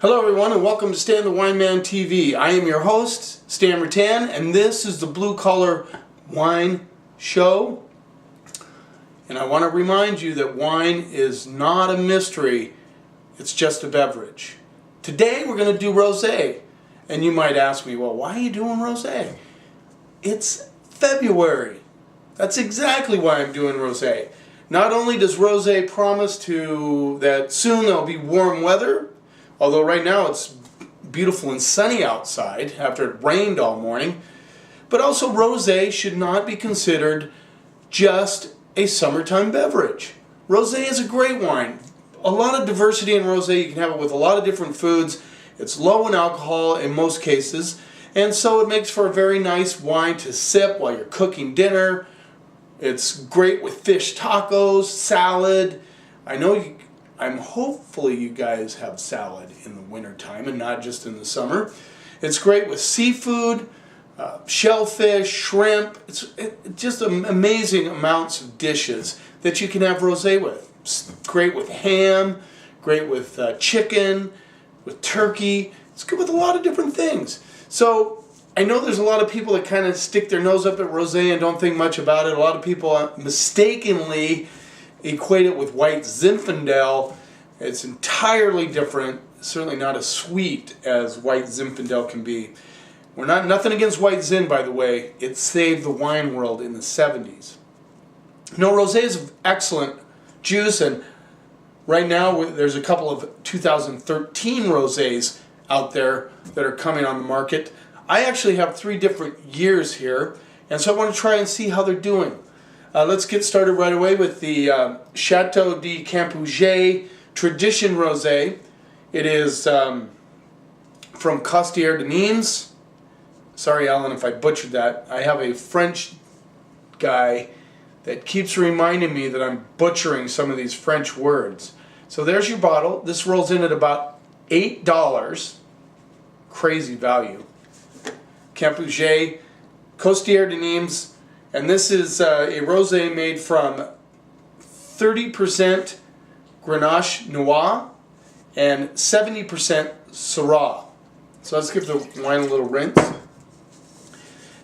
Hello everyone and welcome to Stan the Wine Man TV. I am your host, Stan Rattan, and this is the Blue Collar Wine Show. And I want to remind you that wine is not a mystery, it's just a beverage. Today we're going to do rosé. And you might ask me, well, why are you doing rosé? It's February. That's exactly why I'm doing rosé. Not only does rosé promise that soon there'll be warm weather, although right now it's beautiful and sunny outside after it rained all morning. But also rosé should not be considered just a summertime beverage. Rosé is a great wine. A lot of diversity in rosé. You can have it with a lot of different foods. It's low in alcohol in most cases. And so it makes for a very nice wine to sip while you're cooking dinner. It's great with fish tacos, salad. Hopefully you guys have salad in the wintertime and not just in the summer. It's great with seafood, shellfish, shrimp. It's just amazing amounts of dishes that you can have rosé with. It's great with ham, great with chicken, with turkey. It's good with a lot of different things. So I know there's a lot of people that kind of stick their nose up at rosé and don't think much about it. A lot of people mistakenly equate it with white Zinfandel. It's entirely different, certainly not as sweet as white Zinfandel can be. Nothing against white Zin, by the way. It saved the wine world in the 70s. No, rosé is an excellent juice, and right now there's a couple of 2013 rosés out there that are coming on the market. I actually have 3 different years here, and so I want to try and see how they're doing. Let's get started right away with the Chateau de Campouget Tradition Rosé. It is from Costières de Nîmes. Sorry, Alan, if I butchered that. I have a French guy that keeps reminding me that I'm butchering some of these French words. So there's your bottle. This rolls in at about $8. Crazy value. Campouget, Costières de Nîmes. And this is a rosé made from 30% Grenache Noir and 70% Syrah. So let's give the wine a little rinse.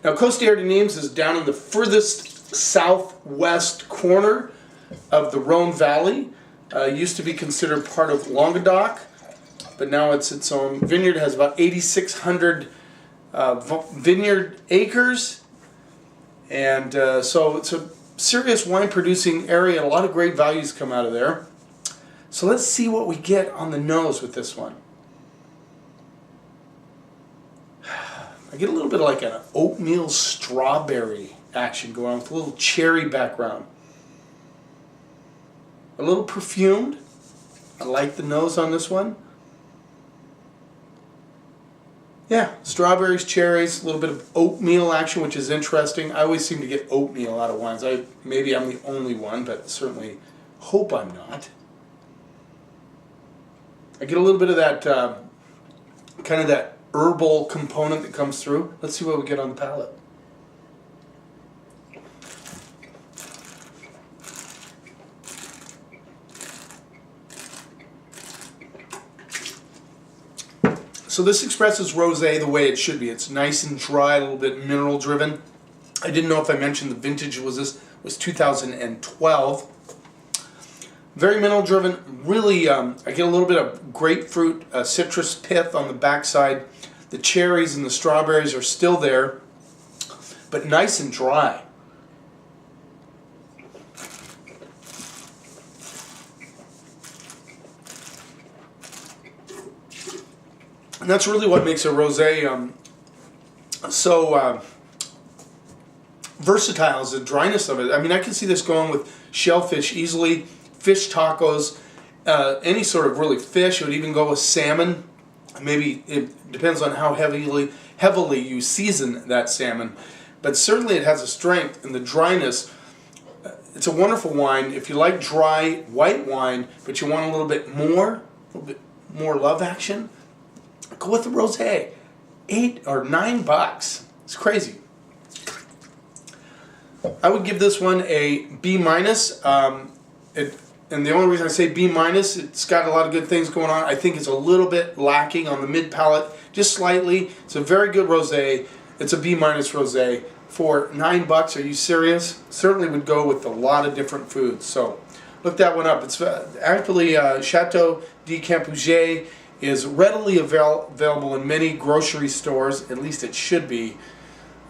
Now, Costières de Nîmes is down in the furthest southwest corner of the Rhone Valley. Used to be considered part of Languedoc, but now it's its own vineyard. It has about 8,600 vineyard acres. And so it's a serious wine producing area, and a lot of great values come out of there. So let's see what we get on the nose with this one. I get a little bit of like an oatmeal strawberry action going on with a little cherry background. A little perfumed. I like the nose on this one. Yeah, strawberries, cherries, a little bit of oatmeal action, which is interesting. I always seem to get oatmeal out of wines. Maybe I'm the only one, but certainly hope I'm not. I get a little bit of that, kind of that herbal component that comes through. Let's see what we get on the palate. So this expresses rosé the way it should be. It's nice and dry, a little bit mineral driven. I didn't know if I mentioned the vintage was 2012. Very mineral driven. Really, I get a little bit of grapefruit, citrus pith on the backside. The cherries and the strawberries are still there, but nice and dry. And that's really what makes a rosé so versatile, is the dryness of it. I mean, I can see this going with shellfish easily, fish tacos, any sort of really fish. It would even go with salmon. Maybe it depends on how heavily you season that salmon. But certainly it has a strength and the dryness. It's a wonderful wine. If you like dry white wine, but you want a little bit more love action, go with the rosé. $8 or $9. It's crazy. I would give this one a B-. and the only reason I say B minus, it's got a lot of good things going on. I think it's a little bit lacking on the mid palate, just slightly. It's a very good rosé. It's a B minus rosé for $9. Are you serious? Certainly would go with a lot of different foods. So look that one up. It's actually Chateau de Campouget is readily available in many grocery stores. At least it should be.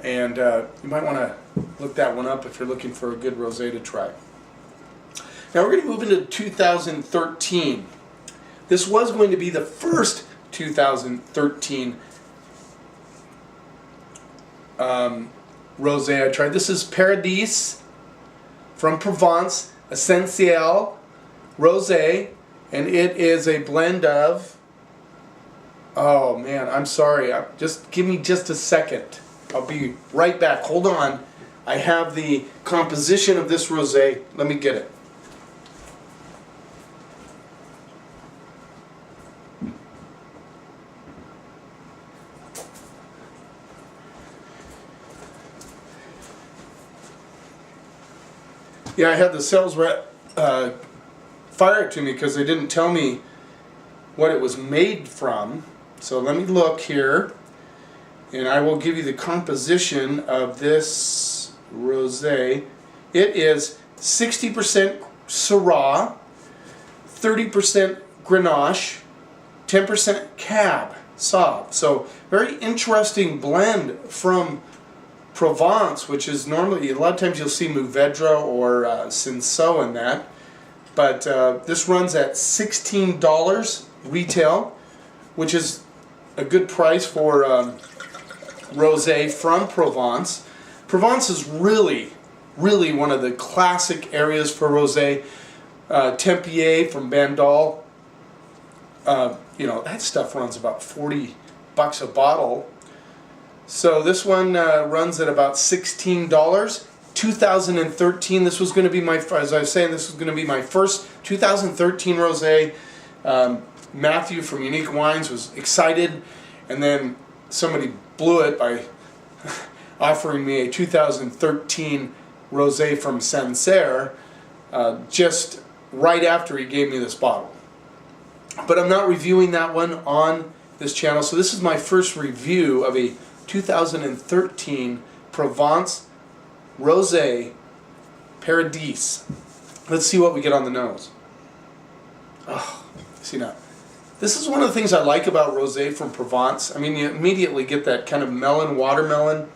And you might want to look that one up if you're looking for a good rosé to try. Now we're going to move into 2013. This was going to be the first 2013 rosé I tried. This is Paradis from Provence, Essentiel Rosé, and it is a blend of, oh man, I'm sorry, just give me just a second. I'll be right back. Hold on. I have the composition of this rosé. Let me get it. Yeah, I had the sales rep fire it to me because they didn't tell me what it was made from. So let me look here, and I will give you the composition of this rosé. It is 60% Syrah, 30% Grenache, 10% Cab Sauv. So very interesting blend from Provence, which is normally, a lot of times you'll see Mourvedre or Cinsault in that, but this runs at $16 retail, which is a good price for rosé from Provence. Provence is really one of the classic areas for rosé. Tempier from Bandol, that stuff runs about $40 a bottle. So this one runs at about $16. 2013, this was going to be my, as I was saying, this was going to be my first 2013 rosé. Matthew from Unique Wines was excited, and then somebody blew it by offering me a 2013 rosé from Sancerre just right after he gave me this bottle. But I'm not reviewing that one on this channel, so this is my first review of a 2013 Provence Rosé Paradis. Let's see what we get on the nose. Oh, see now. This is one of the things I like about rosé from Provence. I mean, you immediately get that kind of melon, watermelon,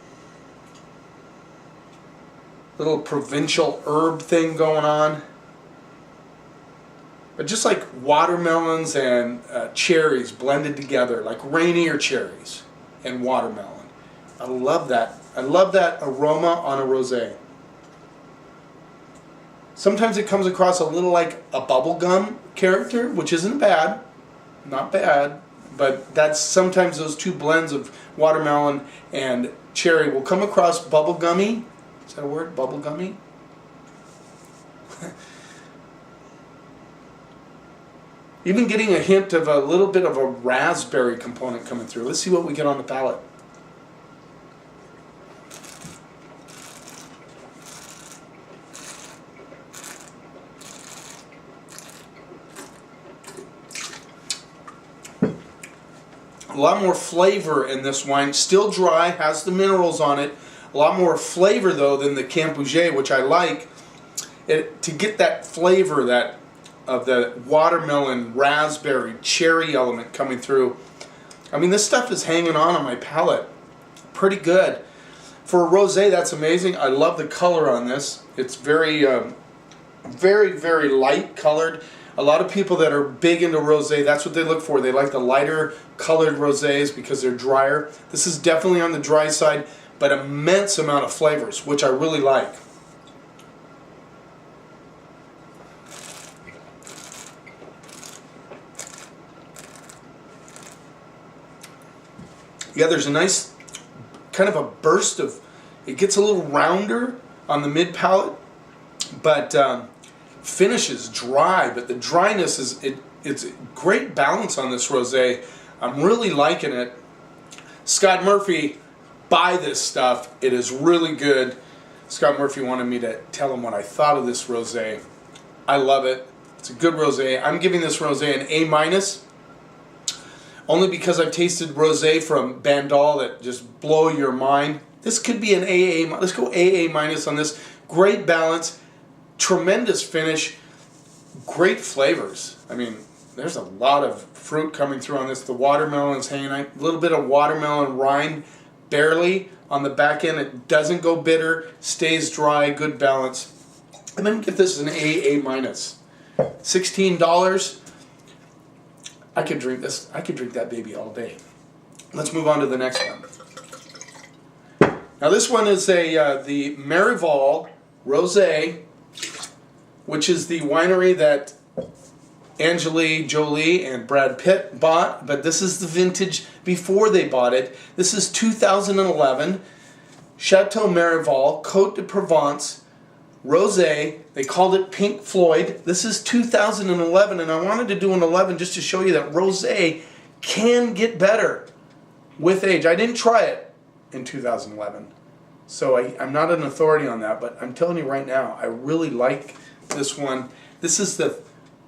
little provincial herb thing going on. But just like watermelons and cherries blended together, like Rainier cherries and watermelon. I love that. I love that aroma on a rosé. Sometimes it comes across a little like a bubblegum character, which isn't bad. Not bad. But that's sometimes those two blends of watermelon and cherry will come across bubblegummy. Is that a word? Bubblegummy? Even getting a hint of a little bit of a raspberry component coming through. Let's see what we get on the palate. A lot more flavor in this wine. Still dry, has the minerals on it. A lot more flavor though than the Campouget, which I like. To get that flavor of the watermelon, raspberry, cherry element coming through. I mean, this stuff is hanging on my palate pretty good. For a rosé, that's amazing. I love the color on this. It's very, very light colored. A lot of people that are big into rosé, that's what they look for. They like the lighter colored rosés because they're drier. This is definitely on the dry side, but immense amount of flavors, which I really like. Yeah, there's a nice kind of a burst of, it gets a little rounder on the mid palate, but finishes dry, but the dryness is, it's great balance on this rosé. I'm really liking it. Scott Murphy, buy this stuff. It is really good. Scott Murphy wanted me to tell him what I thought of this rosé. I love it. It's a good rosé. I'm giving this rosé an A-, only because I've tasted rosé from Bandol that just blow your mind. This could be an AA. Let's go AA- on this. Great balance, tremendous finish, great flavors. I mean, there's a lot of fruit coming through on this. The watermelon's hanging out. A little bit of watermelon rind, barely on the back end. It doesn't go bitter, stays dry, good balance. I'm going to give this an AA-. $16. I could drink this. I could drink that baby all day. Let's move on to the next one. Now this one is the Marival Rosé, which is the winery that Angelina Jolie and Brad Pitt bought, but this is the vintage before they bought it. This is 2011 Chateau Marival Côte de Provence Rosé. They called it Pink Floyd. This is 2011, and I wanted to do an 11 just to show you that rosé can get better with age. I didn't try it in 2011, so I'm not an authority on that, but I'm telling you right now, I really like this one. This is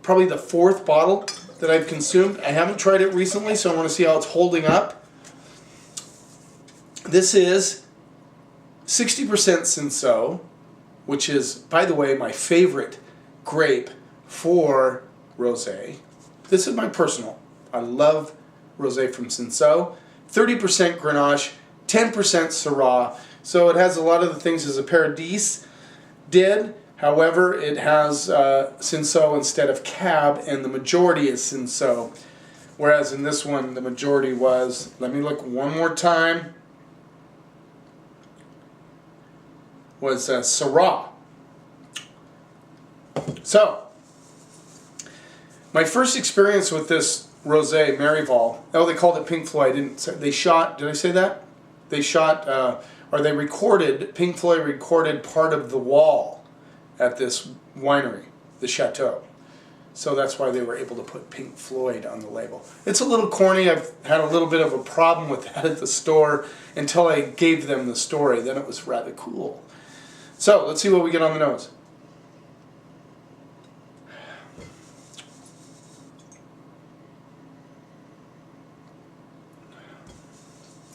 probably the 4th bottle that I've consumed. I haven't tried it recently, so I want to see how it's holding up. This is 60% Cinsault, which is, by the way, my favorite grape for rosé. This is my personal. I love rosé from Cinsault. 30% Grenache, 10% Syrah. So it has a lot of the things as a Paradis did. However, it has Cinsault instead of Cab, and the majority is Cinsault. Whereas in this one, the majority was, let me look one more time, was Syrah. So, my first experience with this rosé, Marival, oh, they called it Pink Floyd. They shot, did I say that? They shot, or they recorded, Pink Floyd recorded part of The Wall at this winery, the Chateau. So that's why they were able to put Pink Floyd on the label. It's a little corny. I've had a little bit of a problem with that at the store until I gave them the story. Then it was rather cool. So let's see what we get on the nose.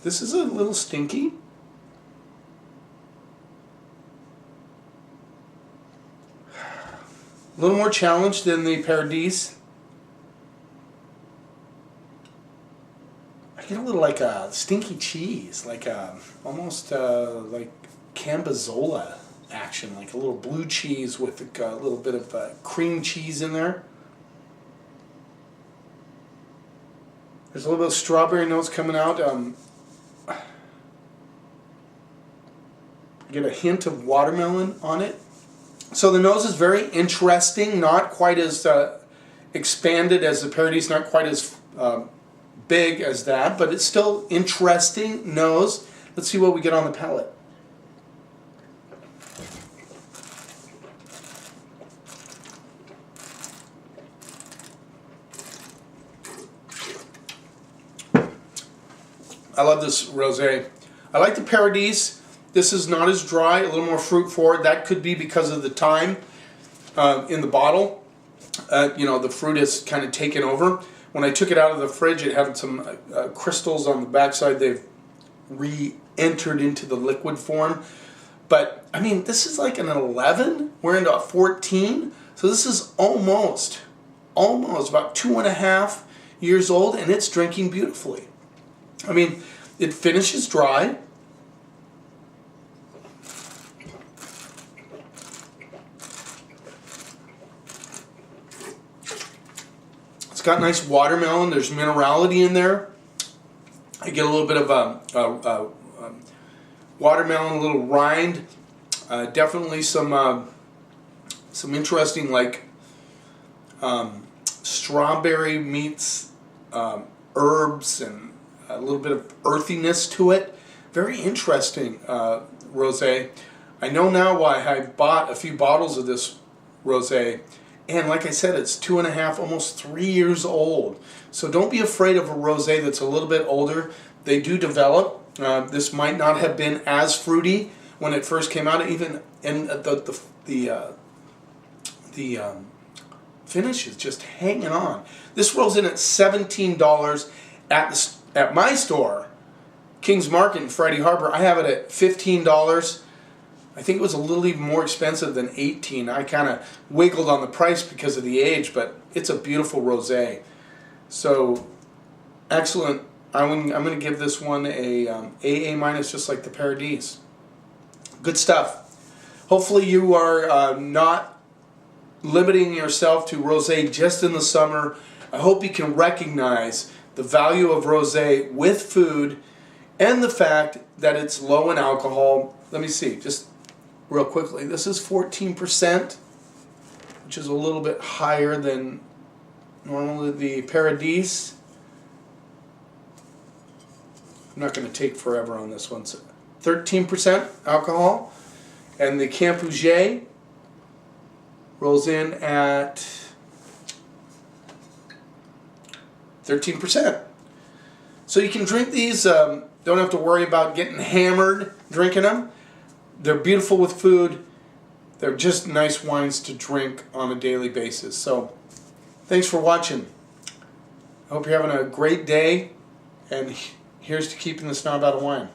This is a little stinky. A little more challenged than the Paradis. I get a little like a stinky cheese, like almost like Cambozola action, like a little blue cheese with a little bit of cream cheese in there. There's a little bit of strawberry notes coming out. I get a hint of watermelon on it. So the nose is very interesting, not quite as expanded as the Paradis, not quite as big as that, but it's still interesting nose. Let's see what we get on the palate. I love this rosé. I like the Paradis. This is not as dry, a little more fruit forward. That could be because of the time in the bottle. You know, the fruit is kind of taken over. When I took it out of the fridge, it had some crystals on the backside. They've re-entered into the liquid form. But, I mean, this is like an 11. We're into a 14. So this is almost about 2.5 years old, and it's drinking beautifully. I mean, it finishes dry. It's got nice watermelon. There's minerality in there. I get a little bit of watermelon, a little rind. Definitely some interesting like strawberry meets herbs and a little bit of earthiness to it. Very interesting rosé. I know now why I bought a few bottles of this rosé. And like I said, it's 2.5, almost 3 years old. So don't be afraid of a rosé that's a little bit older. They do develop. This might not have been as fruity when it first came out. Even in the finish is just hanging on. This rolls in at $17 at my store, King's Market in Friday Harbor. I have it at $15. I think it was a little even more expensive than $18. I kind of wiggled on the price because of the age, but it's a beautiful rosé. So excellent. I'm going to give this one a AA-, just like the Paradis. Good stuff. Hopefully you are not limiting yourself to rosé just in the summer. I hope you can recognize the value of rosé with food and the fact that it's low in alcohol. Let me see, just real quickly. This is 14%, which is a little bit higher than normally the Paradis. I'm not going to take forever on this one. So 13% alcohol. And the Camp Auger rolls in at 13%. So you can drink these, don't have to worry about getting hammered drinking them. They're beautiful with food. They're just nice wines to drink on a daily basis. So thanks for watching. I hope you're having a great day, and here's to keeping the snob out of wine.